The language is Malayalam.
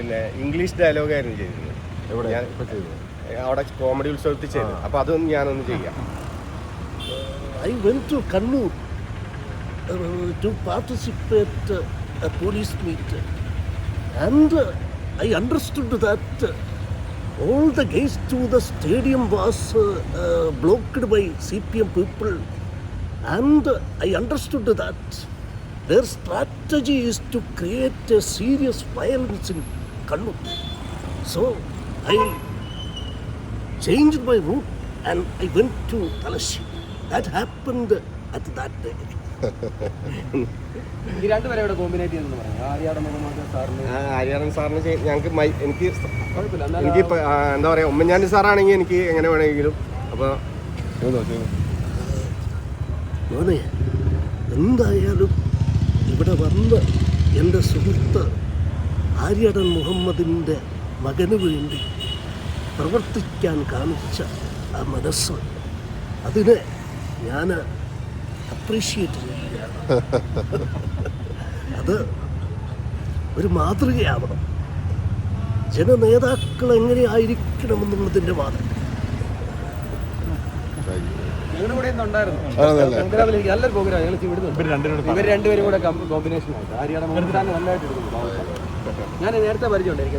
പിന്നെ ഇംഗ്ലീഷ് ഡയലോഗായിരുന്നു ചെയ്തിരുന്നത്. അവിടെ കോമഡി ഉത്സവത്തിൽ ചെയ്തു. അപ്പോൾ അതൊന്നും ഞാനൊന്ന് ചെയ്യാം. I went to Kannur to participate a police meet, and I understood that all the gates to the stadium was blocked by CPM people, and I understood that their strategy is to create a serious violence in Kannur. So I changed my route and I went to Talashi. That happened at that day. ഈ രണ്ടുപേരെ ഇവിടെ കോമ്പിനേറ്റ് ചെയ്യുന്നു പറഞ്ഞു. ആര്യാടൻ മുഹമ്മദ് സാറിന് ആര്യാടൻ സാറിന് ഞങ്ങൾക്ക് എനിക്ക് കുഴപ്പമില്ല. എനിക്ക് എന്താ പറയുക, ഉമ്മൻചാണ്ടി സാറാണെങ്കിൽ എനിക്ക് എങ്ങനെ വേണമെങ്കിലും. അപ്പോൾ മോനെ, എന്തായാലും ഇവിടെ വന്ന് എൻ്റെ സുഹൃത്ത് ആര്യാടൻ മുഹമ്മദിൻ്റെ മകന് വേണ്ടി പ്രവർത്തിക്കാൻ കാണിച്ച ആ മനസ്സ്, അതിനെ ഞാൻ അപ്രീഷിയേറ്റ് ചെയ്യുകയാണ്. അത് ഒരു മാതൃകയാവണം. ജനനേതാക്കൾ എങ്ങനെയായിരിക്കണമെന്നുള്ളതിൻ്റെ മാതൃക. ഞങ്ങളുടെ കൂടെ ഉണ്ടായിരുന്നു പ്രോഗ്രാമിൽ. എനിക്ക് നല്ലൊരു പ്രോഗ്രാം ഞങ്ങൾ വിടുന്നു. ഇവർ രണ്ടുപേരും കൂടെ കോമ്പിനേഷൻ ആയിട്ട് ആര്യാടൻ മുഹമ്മദ് നല്ലതായിട്ട് എടുക്കുന്നു. ഞാൻ നേരത്തെ പരിചയമുണ്ട്. എനിക്ക്